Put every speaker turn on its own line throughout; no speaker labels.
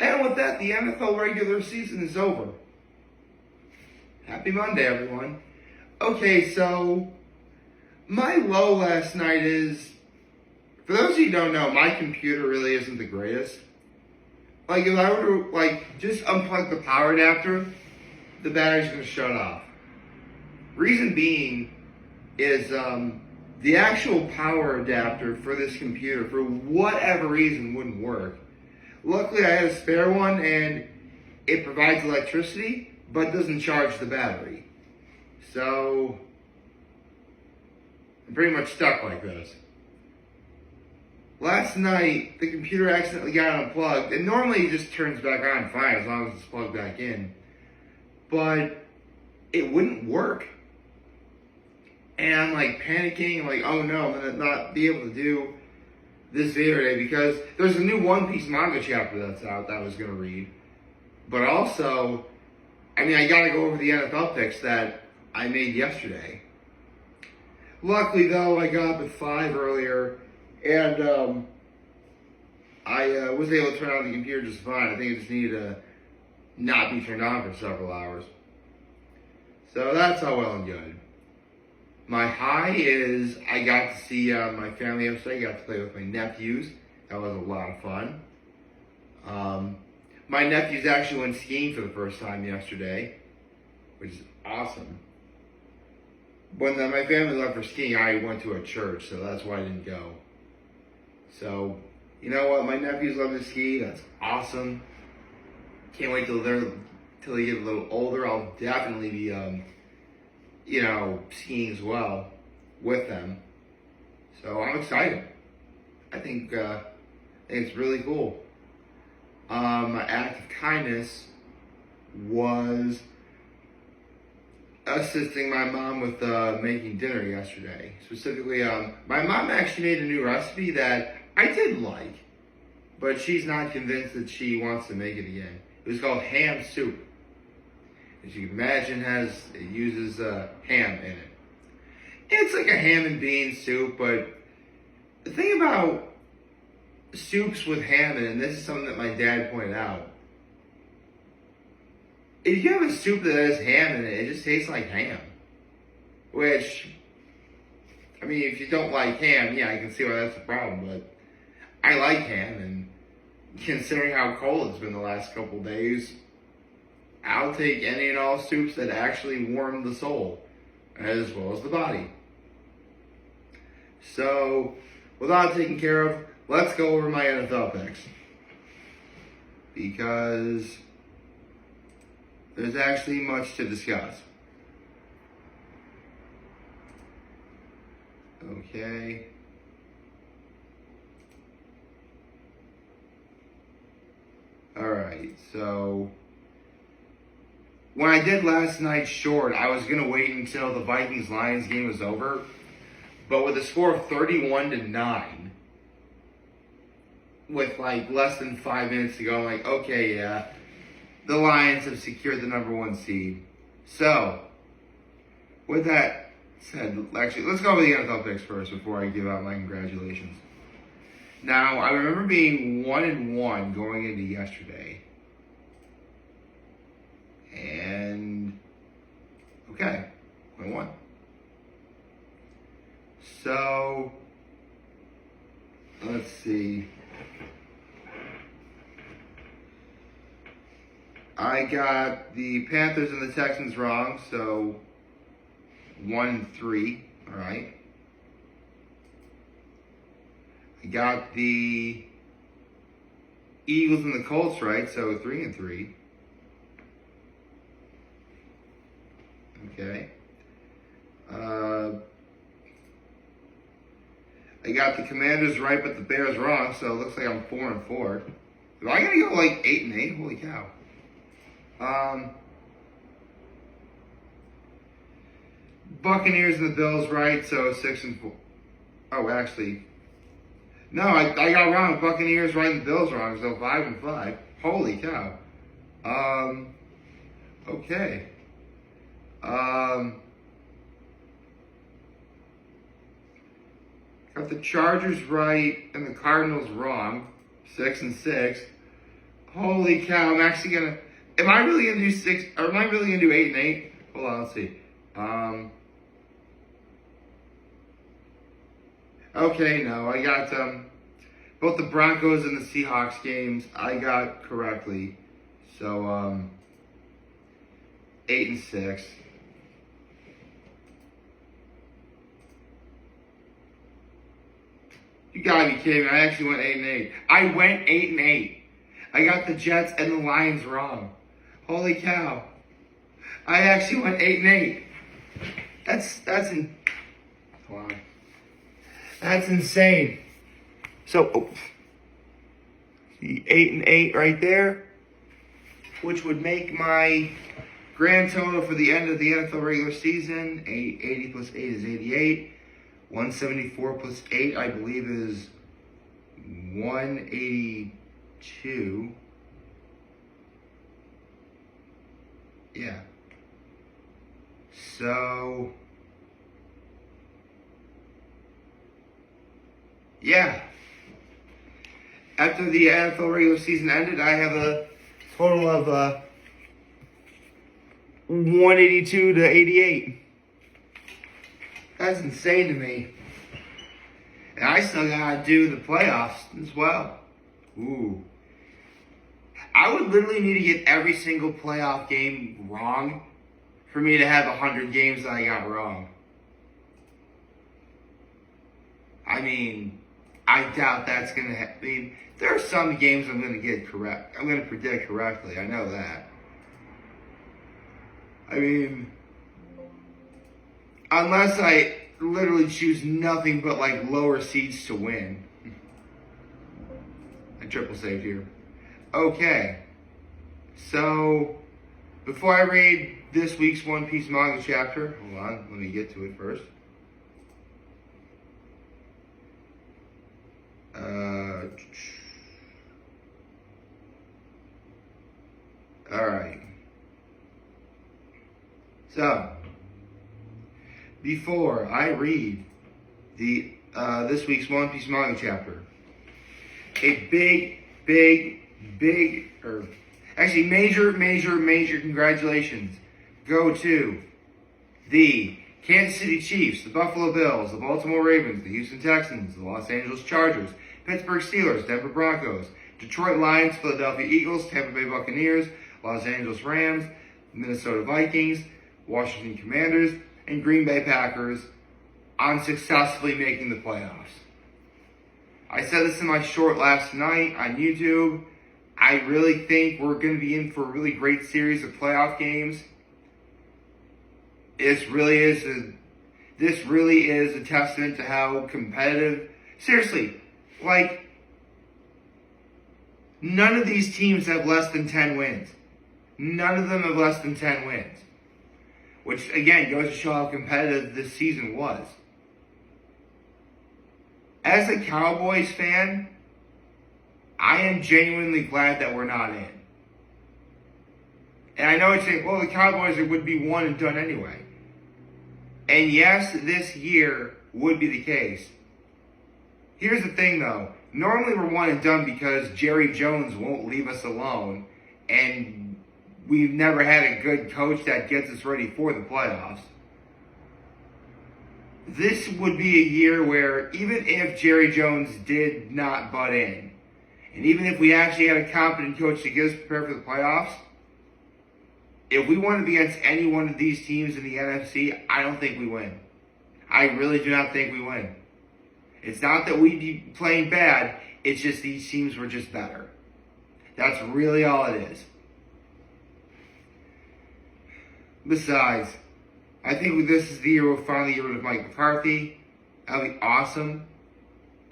And with that, the NFL regular season is over. Happy Monday, everyone. Okay, so my low last night is, for those of you who don't know, my computer really isn't the greatest. Like, if I were to, just unplug the power adapter, the battery's going to shut off. Reason being is the actual power adapter for this computer, for whatever reason, wouldn't work. Luckily, I had a spare one, and it provides electricity, but doesn't charge the battery. So, I'm pretty much stuck like this. Last night, the computer accidentally got unplugged, and normally it just turns back on fine as long as it's plugged back in. But it wouldn't work. And I'm panicking, oh no, I'm gonna not be able to do this video today because there's a new One Piece Manga Chapter that's out that I was gonna read. But also, I gotta go over the NFL picks that I made yesterday. Luckily though, I got up at 5 earlier, and I was able to turn on the computer just fine. I think it just needed to not be turned on for several hours. So that's all well and good. My high is I got to see my family yesterday. I got to play with my nephews. That was a lot of fun. My nephews actually went skiing for the first time yesterday, which is awesome. When my family left for skiing, I went to a church, so that's why I didn't go. So, you know what? My nephews love to ski. That's awesome. Can't wait till they get a little older. I'll definitely be skiing as well with them. So I'm excited. I think it's really cool. My act of kindness was assisting my mom with making dinner yesterday. Specifically, my mom actually made a new recipe that I did like, but she's not convinced that she wants to make it again. It was called ham soup. As you can imagine, it uses ham in it. It's like a ham and bean soup, but the thing about soups with ham in it, and this is something that my dad pointed out, if you have a soup that has ham in it, it just tastes like ham. Which, if you don't like ham, yeah, I can see why that's a problem, but I like ham, and considering how cold it's been the last couple days, I'll take any and all soups that actually warm the soul, as well as the body. So, with that taken care of, let's go over my NFL picks. Because there's actually much to discuss. Okay. Alright, so when I did last night's short, I was going to wait until the Vikings-Lions game was over. But with a score of 31-9, with less than 5 minutes to go, I'm like, okay, yeah, the Lions have secured the number 1 seed. So, with that said, actually, let's go over the NFL picks first before I give out my congratulations. Now, I remember being 1-1 going into yesterday. And, okay, 1-1. So, let's see. I got the Panthers and the Texans wrong, so 1-3, all right. I got the Eagles and the Colts right, so 3-3. Okay. I got the Commanders right, but the Bears wrong, so it looks like I'm 4-4. Am I gonna go 8-8? Holy cow. Buccaneers and the Bills right, so 6-4. Oh, actually, no, I got wrong. Buccaneers right and the Bills wrong, so 5-5. Holy cow. Okay. Got the Chargers right and the Cardinals wrong. 6-6. Holy cow! I'm actually gonna. Am I really gonna do 6? Or am I really gonna do 8-8? Hold on, let's see. Okay, no, I got both the Broncos and the Seahawks games I got correctly. So 8-6. You gotta be kidding me. I actually went 8-8. I went 8-8. I got the Jets and the Lions wrong. Holy cow. I actually went 8-8. Wow. That's insane. So the 8-8 right there, which would make my grand total for the end of the NFL regular season, 80 plus 8 is 88. 174 plus 8, I believe, is 182. Yeah. So, yeah. After the NFL regular season ended, I have a total of 182 to 88. That's insane to me. And I still gotta do the playoffs as well. Ooh. I would literally need to get every single playoff game wrong for me to have 100 games that I got wrong. I mean, I doubt that's gonna I mean, there are some games I'm gonna get correct. I'm gonna predict correctly. I know that. I mean, unless I literally choose nothing but like lower seeds to win. I triple saved here. Okay. So, before I read this week's One Piece Manga Chapter, hold on, let me get to it first. Alright. So, before I read the this week's One Piece Manga Chapter, a major congratulations go to the Kansas City Chiefs, the Buffalo Bills, the Baltimore Ravens, the Houston Texans, the Los Angeles Chargers, Pittsburgh Steelers, Denver Broncos, Detroit Lions, Philadelphia Eagles, Tampa Bay Buccaneers, Los Angeles Rams, Minnesota Vikings, Washington Commanders, and Green Bay Packers on successfully making the playoffs. I said this in my short last night on YouTube. I really think we're going to be in for a really great series of playoff games. This really is a testament to how competitive. Seriously, like, none of these teams have less than 10 wins. None of them have less than 10 wins. Which, again, goes to show how competitive this season was. As a Cowboys fan, I am genuinely glad that we're not in. And I know it's saying, well, the Cowboys would be one and done anyway. And yes, this year would be the case. Here's the thing, though. Normally we're one and done because Jerry Jones won't leave us alone. And we've never had a good coach that gets us ready for the playoffs. This would be a year where even if Jerry Jones did not butt in, and even if we actually had a competent coach to get us prepared for the playoffs, if we went against any one of these teams in the NFC, I don't think we win. I really do not think we win. It's not that we'd be playing bad, it's just these teams were just better. That's really all it is. Besides, I think this is the year we'll finally get rid of Mike McCarthy. That'll be awesome.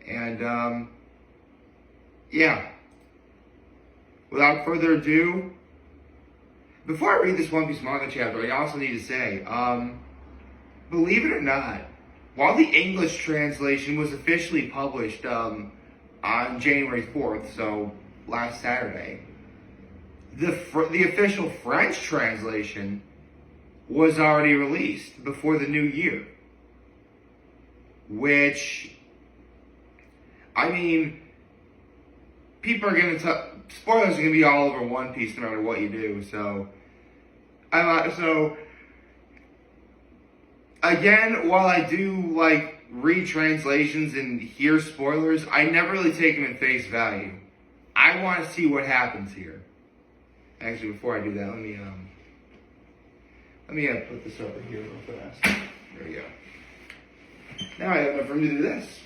And, yeah. Without further ado, before I read this One Piece Manga Chapter, I also need to say, believe it or not, while the English translation was officially published on January 4th, so last Saturday, the official French translation was already released before the new year, which I mean, people are going to spoilers are going to be all over One Piece no matter what you do. So, again, while I do like read translations and hear spoilers, I never really take them in face value. I want to see what happens here. Actually, before I do that, let me put this over here real fast. There we go. Now I have enough room to do this.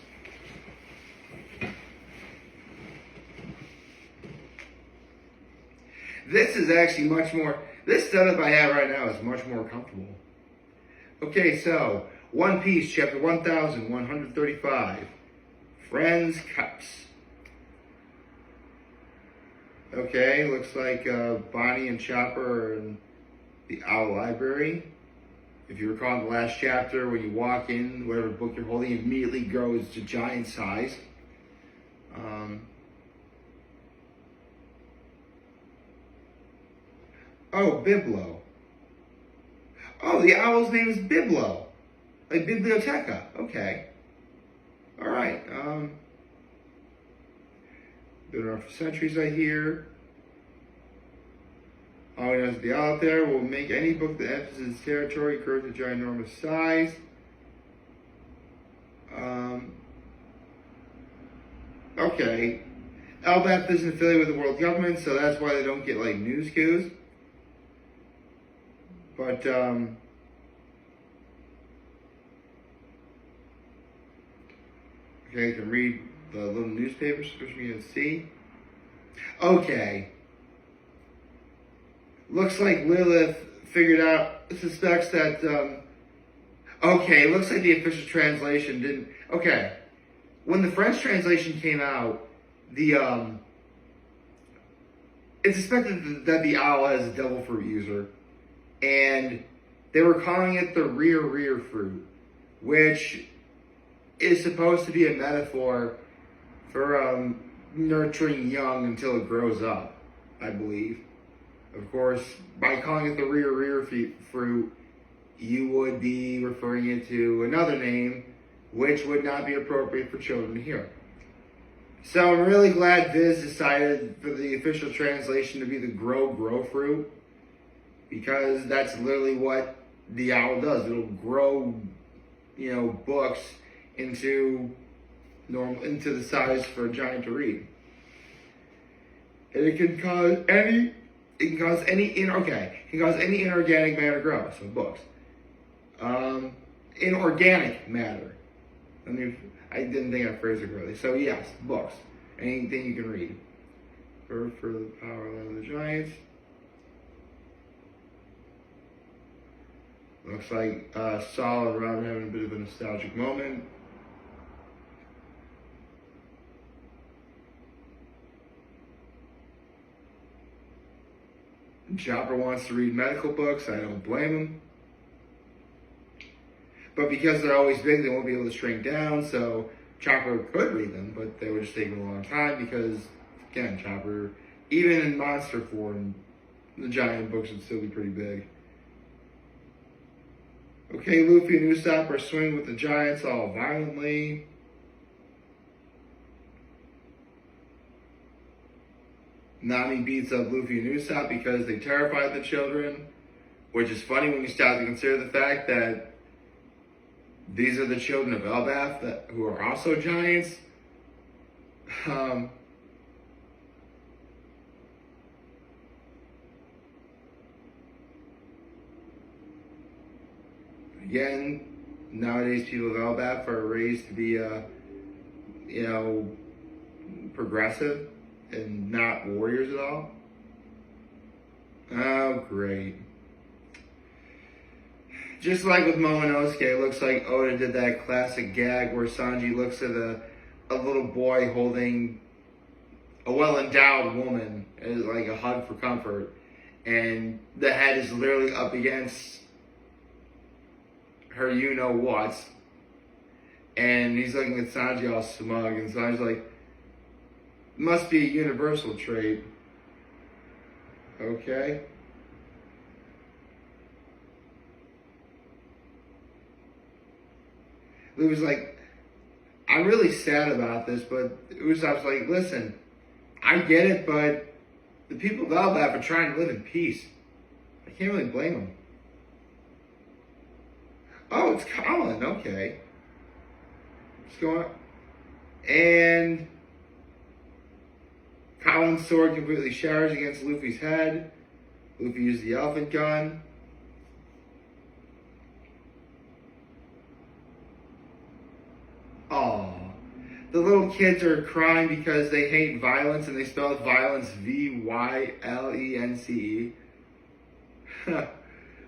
This is actually much more, this setup I have right now is much more comfortable. Okay, so, One Piece, chapter 1135, Friends Cups. Okay, looks like Bonnie and Chopper are in the Owl Library. If you recall in the last chapter, when you walk in, whatever book you're holding immediately grows to giant size. Oh, Biblo. Oh, the owl's name is Biblo. Like Biblioteca. Okay. Alright. Been around for centuries, I hear. All he knows is the owl out there will make any book that emphasizes territory grow to ginormous size. Okay. Elbaf isn't affiliated with the world government, so that's why they don't get like news cues. But okay, you can read the little newspapers, which you can see. Okay. Looks like Lilith suspects that, okay, looks like the official translation didn't, okay. When the French translation came out, it's suspected that the owl is a devil fruit user. And they were calling it the rear fruit, which is supposed to be a metaphor for nurturing young until it grows up, I believe. Of course, by calling it the rear fruit, you would be referring it to another name, which would not be appropriate for children to hear. So I'm really glad Viz decided for the official translation to be the grow fruit, because that's literally what the owl does. It'll grow, books into the size for a giant to read. And it can cause any inorganic matter grow, so books. Inorganic matter. I didn't think I phrased it correctly. So yes, books. Anything you can read. For the power of the giants. Looks like Saul and Robin having a bit of a nostalgic moment. Chopper wants to read medical books. I don't blame him. But because they're always big, they won't be able to shrink down. So Chopper could read them, but they would just take him a long time because, again, Chopper, even in monster form, the giant books would still be pretty big. Okay, Luffy and Usopp are swinging with the giants all violently. Nami beats up Luffy and Usopp because they terrified the children, which is funny when you stop to consider the fact that these are the children of Elbaf who are also giants. Again, nowadays people of Elbaf are raised to be, progressive and not warriors at all. Oh, great. Just like with Momonosuke, it looks like Oda did that classic gag where Sanji looks at a little boy holding a well-endowed woman as like a hug for comfort, and the head is literally up against her you-know-what, and he's looking at Sanji all smug, and Sanji's like, must be a universal trait. Okay. Luffy's like, I'm really sad about this, but Usopp's like, listen, I get it, but the people of Elbaf are trying to live in peace. I can't really blame them. Oh, it's Colin. Okay. What's going on? And Colin's sword completely shatters against Luffy's head. Luffy used the elephant gun. Aww. The little kids are crying because they hate violence and they spell violence Violence.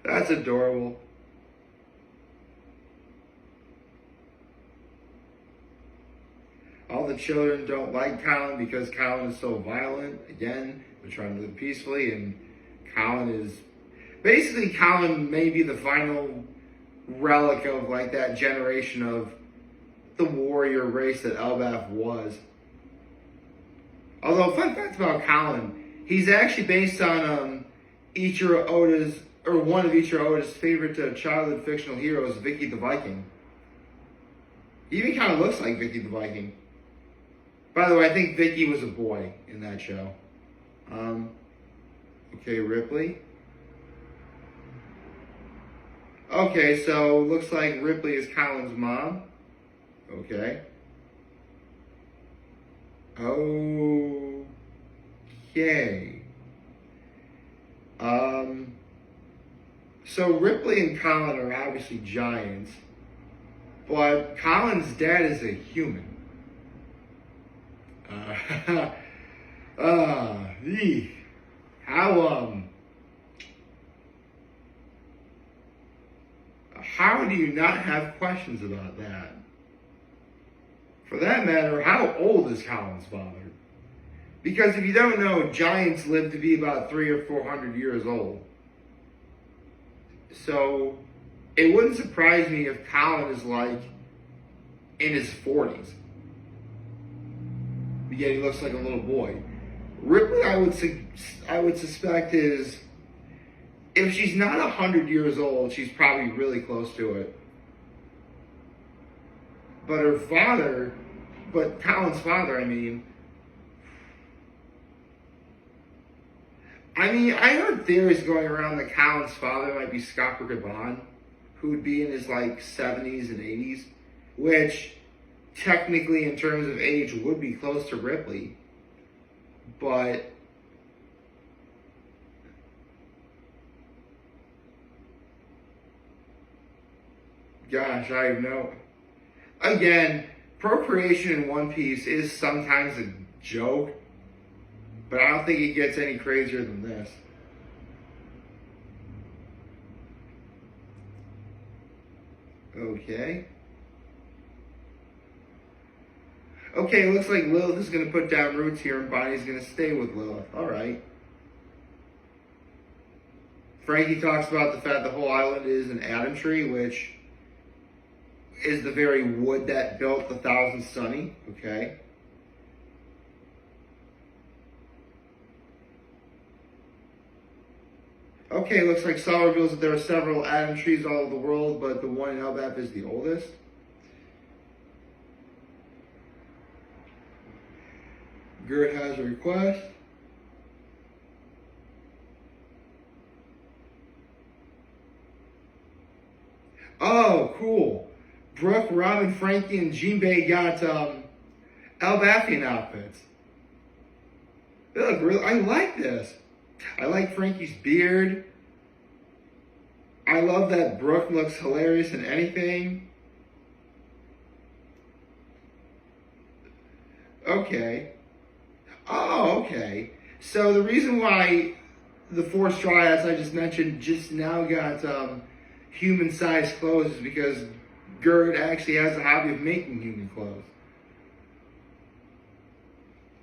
That's adorable. All the children don't like Colin because Colin is so violent. Again, they're trying to live peacefully, and Colin is... Basically, Colin may be the final relic of like that generation of the warrior race that Elbaf was. Although, fun fact about Colin, he's actually based on Ichiro Oda's, or one of Ichiro Oda's favorite childhood fictional heroes, Vicky the Viking. He even kind of looks like Vicky the Viking. By the way, I think Vicky was a boy in that show. Okay, Ripley. Okay, so looks like Ripley is Colin's mom. Okay. Okay. So Ripley and Colin are obviously giants, but Colin's dad is a human. How do you not have questions about that? For that matter, how old is Colin's father? Because if you don't know, giants live to be about 300 or 400 years old. So it wouldn't surprise me if Colin is like in his 40s. Yet he looks like a little boy. Ripley, I would suspect is, if she's not 100 years old, she's probably really close to it. But her father, Colin's father, I mean, I heard theories going around that Colin's father might be Scott Gabon, who would be in his like 70s and 80s, which technically in terms of age would be close to Ripley. But gosh, I have no... Again, procreation in One Piece is sometimes a joke, but I don't think it gets any crazier than this. Okay. Okay, it looks like Lilith is going to put down roots here and Bonnie's going to stay with Lilith. Alright. Frankie talks about the fact the whole island is an Adam tree, which is the very wood that built the Thousand Sunny. Okay. Okay, looks like Saw reveals that there are several Adam trees all over the world, but the one in Elbaf is the oldest. Gert has a request. Oh, cool. Brooke, Robin, Frankie, and Jinbei got Elbafian outfits. They look real. I like this. I like Frankie's beard. I love that Brooke looks hilarious in anything. Okay. Oh, okay. So the reason why the four Dryads I just mentioned just now got human-sized clothes is because Gerd actually has a hobby of making human clothes.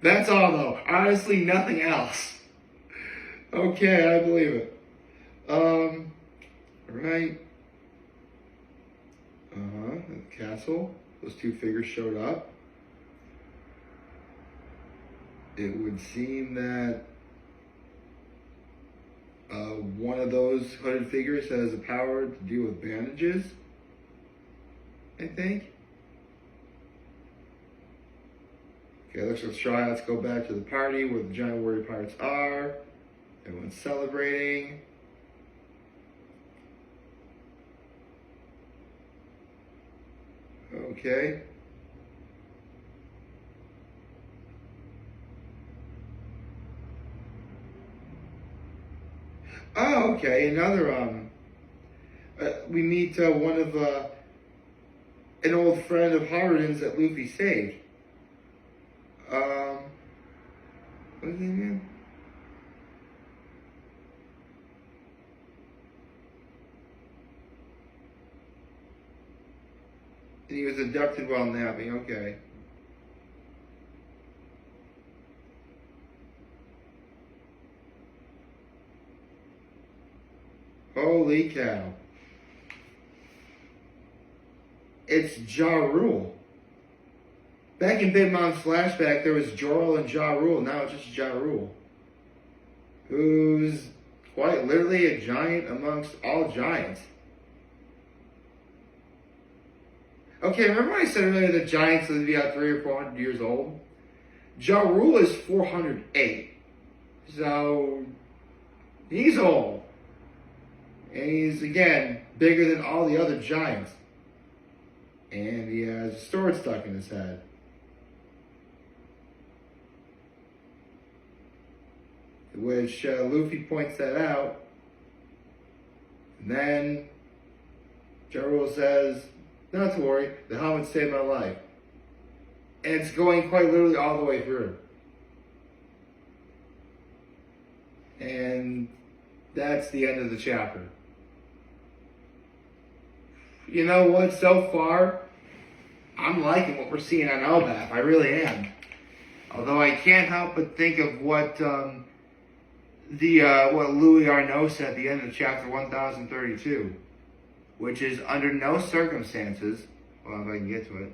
That's all, though. Honestly, nothing else. Okay, I believe it. Right. The castle. Those two figures showed up. It would seem that one of those hooded figures has the power to deal with bandages, I think. Okay, looks like Straw Hats go back to the party where the giant warrior pirates are. Everyone's celebrating. Okay. Oh, okay. Another we meet one of an old friend of Harden's that Luffy saved. What's his name again? And he was abducted while napping. Okay. Holy cow. It's Ja Rule. Back in Big Mom's flashback, there was Jorl and Ja Rule. Now it's just Ja Rule. Who's quite literally a giant amongst all giants. Okay, remember when I said earlier that giants live to be about 300 or 400 years old? Ja Rule is 408. So, he's old. And he's, again, bigger than all the other giants. And he has a sword stuck in his head. Which Luffy points that out. And then Ja Rule says, not to worry, the helmet saved my life. And it's going quite literally all the way through. And that's the end of the chapter. You know what? So far, I'm liking what we're seeing on Elbaf. I really am. Although I can't help but think of what what Louis Arnaud said at the end of chapter 1032, which is under no circumstances. Well, if I can get to it.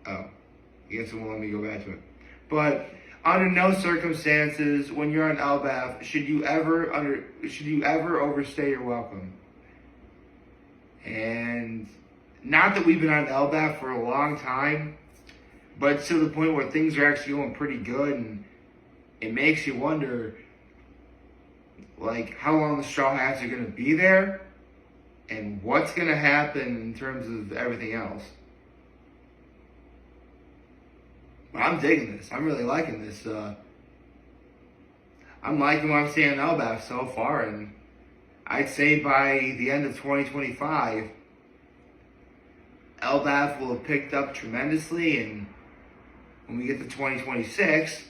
Oh, I guess it won't let me go back to it. But under no circumstances, when you're on Elbaf, should you ever overstay your welcome. And not that we've been on Elbaf for a long time, but it's to the point where things are actually going pretty good, and it makes you wonder, like, how long the Straw Hats are going to be there, and what's going to happen in terms of everything else. But I'm digging this. I'm really liking this. I'm liking what I'm seeing in Elbaf so far, and I'd say by the end of 2025, Elbaf will have picked up tremendously, and when we get to 2026,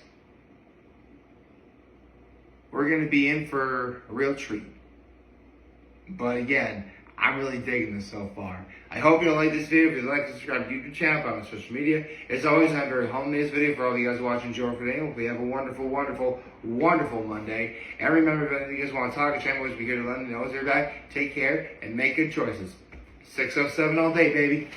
we're going to be in for a real treat. But again, I'm really digging this so far. I hope you like this video. If you'd like to subscribe to the YouTube channel, follow me on social media. As always, I'm very home in this video. For all of you guys watching, enjoy today. Hopefully you have a wonderful, wonderful, wonderful Monday. And remember, if you guys want to talk, the channel will be here to let me know. As you're back, take care and make good choices. 607 all day, baby.